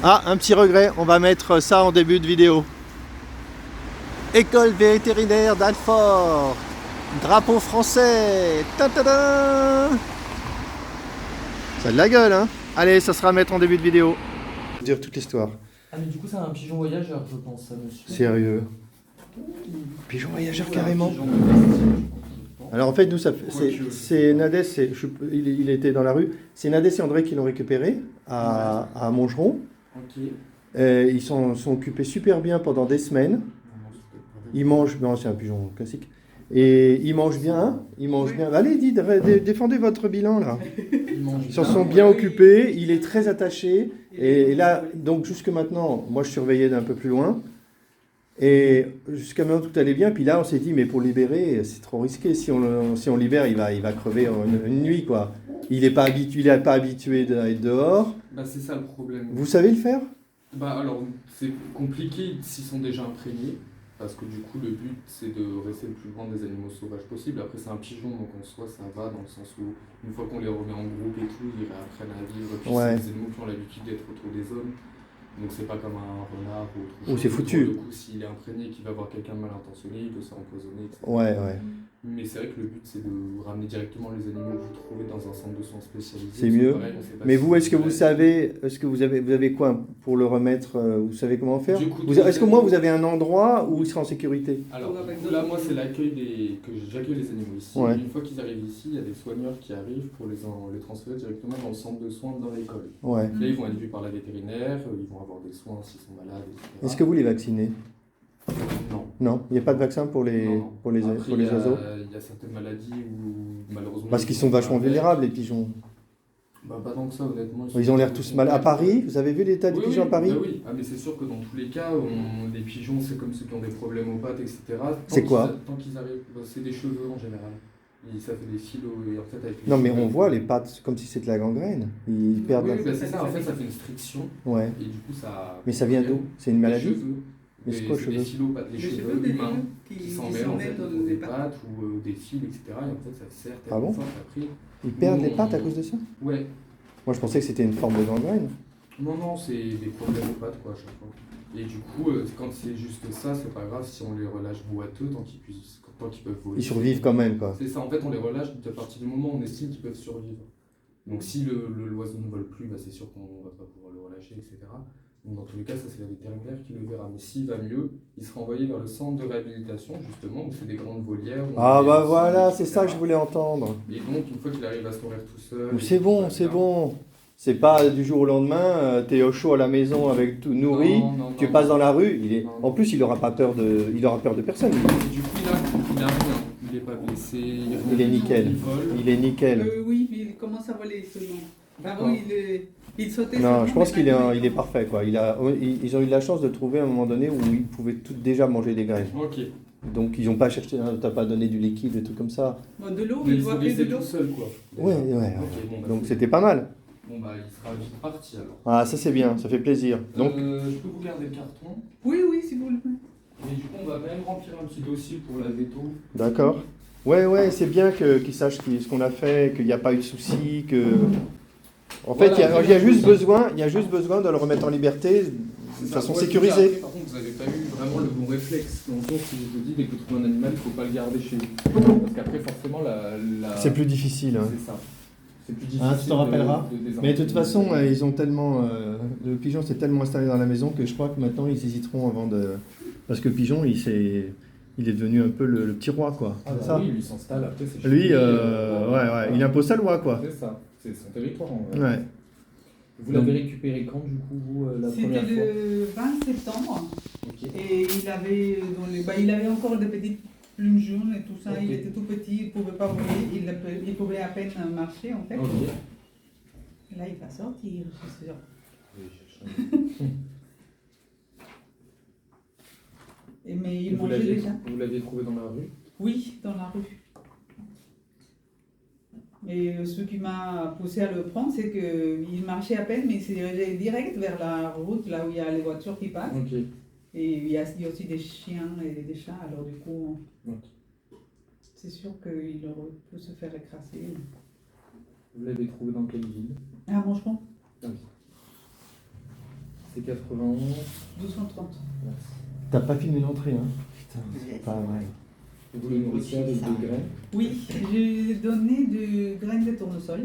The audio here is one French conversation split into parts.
Ah, un petit regret, on va mettre ça en début de vidéo. École vétérinaire d'Alfort. Drapeau français. Ta-ta-da. Ça a de la gueule, hein. Allez, ça sera à mettre en début de vidéo. Dire toute l'histoire. Ah mais du coup c'est un pigeon voyageur je pense ça monsieur. Sérieux. Pigeon voyageur carrément. Pigeon domestique. Alors en fait, nous, c'est Nadès, il était dans la rue. C'est Nadès et André qui l'ont récupéré à Montgeron. Ok. Ils sont occupés super bien pendant des semaines. Ils mangent, non, c'est un pigeon classique. Et ils mangent bien, bien. Allez, défendez votre bilan là. Ils s'en sont bien occupés, il est très attaché. Et là, donc jusque maintenant, moi je surveillais d'un peu plus loin. Et jusqu'à maintenant tout allait bien. Puis là, on s'est dit, mais pour libérer, c'est trop risqué. Si on libère, il va crever en une nuit, quoi. Il n'est pas habitué d'être dehors. Bah c'est ça le problème. Vous savez le faire? Bah alors c'est compliqué s'ils sont déjà imprégnés. Parce que du coup, le but, c'est de rester le plus loin des animaux sauvages possible. Après, c'est un pigeon, donc en soi, ça va dans le sens où, une fois qu'on les remet en groupe et tout, ils réapprennent à vivre. Puis Ouais. c'est des animaux qui ont l'habitude d'être autour des hommes. Donc c'est pas comme un renard ou autre chose. Oh, c'est foutu. Pour le coup, s'il est imprégné et qu'il va voir quelqu'un de mal intentionné, il peut s'empoisonner, etc. Ouais, ouais. Mais c'est vrai que le but, c'est de ramener directement les animaux que vous trouvez dans un centre de soins spécialisé. C'est mieux. Pareil, on sait pas Mais si vous, est-ce que c'est vous savez, vous avez quoi pour le remettre? Vous savez comment faire? Du coup, Est-ce que moi, vous avez un endroit où il sera en sécurité? Alors, là, moi, c'est l'accueil que j'accueille les animaux ici. Ouais. Une fois qu'ils arrivent ici, il y a des soigneurs qui arrivent pour les transférer directement dans le centre de soins dans l'école. Ouais. Là, ils vont être vus par la vétérinaire, ils vont avoir des soins s'ils sont malades, etc. Est-ce que vous les vaccinez? Non. Non, il n'y a pas de vaccin pour les, Non. pour les, Après, pour les oiseaux? il y a certaines maladies où, malheureusement... Parce qu'ils sont vachement vulnérables, les pigeons. Bah, pas tant que ça, honnêtement. Ils ont l'air tous mal. À Paris, vous avez vu l'état des pigeons à Paris? Bah oui. Ah, mais c'est sûr que dans tous les cas, les pigeons, c'est comme ceux qui ont des problèmes aux pattes, etc. C'est quoi? Tant qu'ils arrivent, bah, c'est des cheveux en général. Ça fait des fils et en fait avec les Non, mais cheveux, on voit les pattes comme si c'était la gangrène. Ils perdent Oui, la... bah, c'est ça, en fait, ça fait une striction. Ouais. Et du coup, ça. Mais ça vient d'où? C'est une maladie? Les cheveux. Mais c'est quoi, des cheveux? filopates, les cheveux humains qui s'en mêlent en fait dans dans les des pattes. pattes ou des fils, etc. Et en fait, ça serre Ah tellement bon? fort qu'après. Ils perdent les pattes à cause de ça? Ouais. Moi, je pensais que c'était une forme de gangrène. Non, c'est des problèmes aux pattes, quoi, à chaque fois. Et du coup, quand c'est juste ça, c'est pas grave si on les relâche boiteux tant qu'ils peuvent voler. Ils survivent quand même, quoi. C'est ça, en fait, on les relâche à partir du moment où on estime qu'ils peuvent survivre. Donc si l'oiseau ne vole plus, bah, c'est sûr qu'on va pas pouvoir le relâcher, etc. Donc dans tous les cas, ça c'est la vétérinaire qui le verra. Mais s'il va mieux, il sera envoyé vers le centre de réhabilitation, justement, où c'est des grandes volières. Ah bah voilà, c'est ça que je voulais entendre. Et donc, une fois qu'il arrive à se nourrir tout seul... C'est bon, c'est bon. C'est pas du jour au lendemain, t'es au chaud à la maison avec tout nourri, tu passes dans la rue, en plus il aura peur de personne. Et du coup, il a rien, il est pas blessé, il est nickel. Il vole. Il est nickel. Oui, mais il commence à voler seulement. Avant, il sautait. Non, je pense qu'il est parfait, quoi. Ils ont eu de la chance de trouver un moment donné où ils pouvaient déjà manger des graines. Ok. Donc ils n'ont pas cherché, t'as pas donné du liquide et tout comme ça. De l'eau, Mais il doit il de l'eau. tout seul, quoi. Ouais. Okay, bon, bah, donc c'était pas mal. Bon bah il sera vite parti alors. Ah ça c'est bien, ça fait plaisir. Donc je peux vous garder le carton. Oui, si vous le voulez. Et du coup on va quand même remplir un petit dossier pour la veto. D'accord. Ouais, c'est bien qu'ils sachent ce qu'on a fait, qu'il n'y a pas eu de soucis, que... En fait, Voilà, il y a juste besoin de le remettre en liberté de façon sécurisée. Après, par contre, vous n'avez pas eu vraiment le bon réflexe. Dans le sens où je vous dis, dès que vous trouvez un animal, il ne faut pas le garder chez vous. Parce qu'après, forcément, C'est plus difficile. Hein. C'est ça. C'est plus difficile. Tu t'en rappelleras. Mais de toute façon, ils ont tellement... le pigeon s'est tellement installé dans la maison que je crois que maintenant, ils hésiteront avant de... Parce que le pigeon, il est devenu un peu le petit roi, quoi. Ah bah ça. oui, lui, il s'installe. Après, c'est lui, il impose sa loi, quoi. C'est ça. C'est son territoire, en vrai. Ouais. Vous l'avez récupéré quand, du coup, vous, la première fois? C'était le 20 septembre. Ok. Et il avait, il avait encore des petites plumes jaunes et tout ça. Okay. Il était tout petit, il ne pouvait pas voler. Il pouvait à peine marcher, en fait. Ok. Et là, il va sortir, je suis sûre. Mais il mangeait déjà. Vous l'aviez trouvé dans la rue? Oui, dans la rue. Et ce qui m'a poussé à le prendre, c'est qu'il marchait à peine, mais il s'est dirigé direct vers la route, là où il y a les voitures qui passent. Ok. Et il y a aussi des chiens et des chats, alors du coup, c'est sûr qu'il peut se faire écraser. Vous l'avez trouvé dans quelle ville? À Montgeron. Ah oui. C'était 91. 1230. T'as pas filmé l'entrée, hein? Putain, c'est pas vrai. Vous le nourrissez avec des graines. Oui, j'ai donné du graines de tournesol.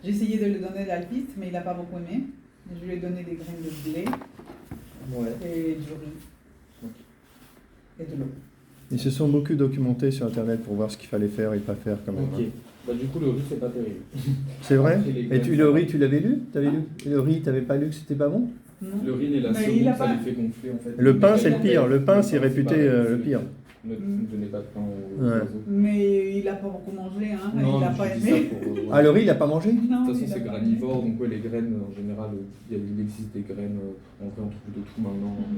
J'ai essayé de lui donner de l'alpiste, mais il n'a pas beaucoup aimé. Je lui ai donné des graines de blé Ouais. et du riz. Et de l'eau. Ils se sont beaucoup documentés sur internet pour voir ce qu'il fallait faire et pas faire quand même. Ok. Bah, du coup, le riz, c'est pas terrible. C'est vrai? Après, les Et graines, le riz, tu l'avais lu? T'avais lu? Le riz, t'avais pas lu que c'était pas bon? Non. Le riz et la Mais il a semoule, ça pas- les fait gonfler en fait. Le pain, c'est le Le pire. Le pain, c'est pain, réputé pareil, le pire. Ne donnez pas de pain aux Ouais. oiseaux. Mais il n'a pas beaucoup mangé, hein. Non, il n'a je pas dis ça aimé. pour, Ah, le riz, il a pas mangé? Non, De toute façon, il a c'est pas granivore, donc ouais, les graines, en général, il existe des graines, en vrai, on trouve de tout maintenant. Mm.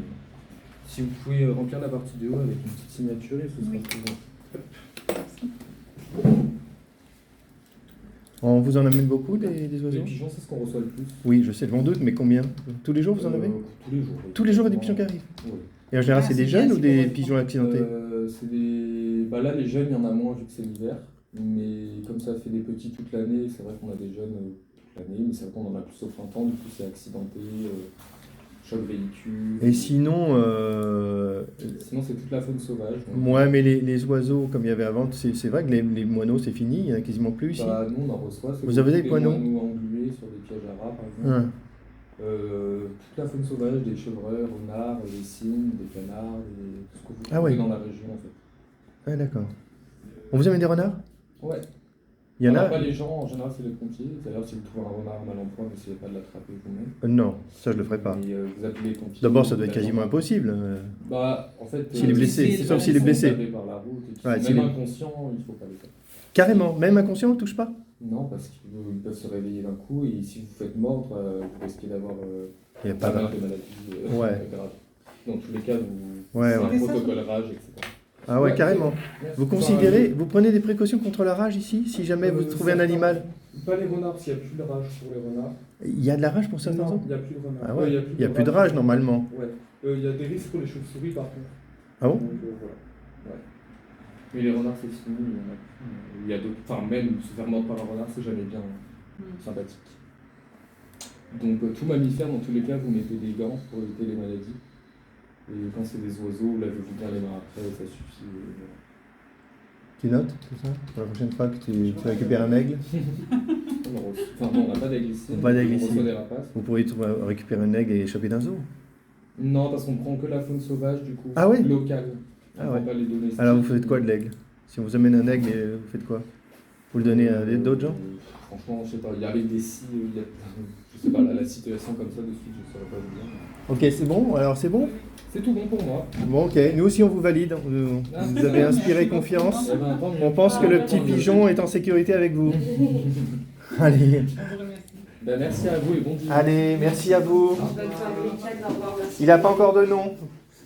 Si vous pouvez remplir la partie de haut avec une petite signature, et ce sera Oui. tout bon. On vous en amène beaucoup des Les oiseaux? pigeons, c'est ce qu'on reçoit le plus. Oui, je sais, je m'en doute, mais combien? Tous les jours, vous en avez? Tous les jours. Tous les jours, il y a des pigeons qui arrivent? Oui. Et en général, Ah, c'est des c'est bien, jeunes ou c'est des pour- pigeons accidentés? C'est des... Bah là, les jeunes, il y en a moins vu que c'est l'hiver. Mais comme ça fait des petits toute l'année, c'est vrai qu'on a des jeunes toute l'année, mais c'est vrai qu'on en a plus au printemps, du coup c'est accidenté, choc véhicule. Et sinon, Sinon, c'est toute la faune sauvage. Donc, ouais, mais les oiseaux, comme il y avait avant, c'est vrai que les moineaux, c'est fini, il n'y en a quasiment plus ici. bah, nous, on en reçoit. C'est Vous avez des des moineaux englués sur des pièges à rats, par exemple. Hein. Toute la faune sauvage, des chevreuils, renards, des cygnes, des canards, tout ce que vous Ah trouvez ouais. dans la région, en fait. Ah, d'accord. On vous amène des renards? Ouais. Il y en a? Alors, pas les gens, en général, c'est les pompiers. C'est-à-dire, si vous trouvez un renard mal en point, n'essayez pas de l'attraper vous-même. Non, ça je le ferai pas. Et vous appelez les pompiers. D'abord, ça doit être vous quasiment l'attendez. impossible. Bah, en fait, S'il est blessé, s'il est sauf s'il est blessé. Par la route, et qu'ils Ouais, sont s'il même est- inconscient, il faut pas les faire. Carrément, même inconscient, on ne touche pas? Non, parce qu'ils peuvent se réveiller d'un coup et si vous faites mordre, vous risquez d'avoir Il n'y a pas pas mal de... de maladies Ouais. graves. Dans tous les cas, vous Ouais, c'est ouais. un protocole rage, etc. Ah ouais, carrément. Merci. Vous considérez, vous prenez des précautions contre la rage ici, si jamais vous trouvez un certains- animal? Pas les renards, s'il n'y a plus de rage pour les renards. Il y a de la rage pour certains Non, autres? il n'y a plus de renards. Ah ouais, il n'y a plus de rage normalement. Ouais. Il y a des risques pour les chauves-souris par contre. Ah bon? Donc, voilà. Ouais. Mais les renards, c'est fini, il y en a plus. Il y a d'autres. Enfin, même se faire mordre par un renard, c'est jamais bien sympathique. Donc, tout mammifère, dans tous les cas, vous mettez des gants pour éviter les maladies. Et quand c'est des oiseaux, lavez-vous bien les mains après, ça suffit. Tu notes tout ça? Pour la prochaine fois que tu récupères un aigle, Enfin, non, on n'a pas d'aigle ici. Pas d'aigle on ici. reçoit des rapaces. vous pourriez récupérer un aigle et échapper d'un zoo. Non, parce qu'on prend que la faune sauvage, du coup. Ah ouais? Locale. On Ah prend ouais. pas les données. Alors vous faites quoi de l'aigle? Si on vous amène un aigle, vous faites quoi? Vous le donnez à d'autres gens? Franchement, je sais pas. Il y a avec des scies, je sais pas, la situation comme ça de suite, je saurais pas vous dire. Ok, c'est bon? Alors c'est bon? C'est tout bon pour moi. Bon, ok. Nous aussi, on vous valide. Vous avez inspiré confiance. Eh ben, tant mieux. On pense que le petit Tant mieux. pigeon est en sécurité avec vous. Allez. On vous remercie. Ben, merci à vous et bon dimanche. Allez, merci à vous. Bonne soirée, week-end, au revoir, merci. Il n'a pas encore de nom.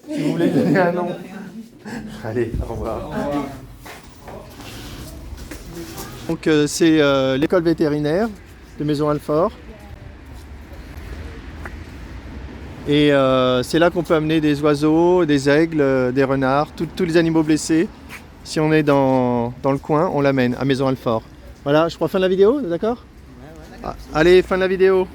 Si vous voulez donner un nom. De rien. Allez, au revoir. Au revoir. Donc c'est l'école vétérinaire de Maisons-Alfort. Et c'est là qu'on peut amener des oiseaux, des aigles, des renards, tous les animaux blessés. Si on est dans le coin, on l'amène à Maisons-Alfort. Voilà, je crois fin de la vidéo, d'accord? Allez, fin de la vidéo.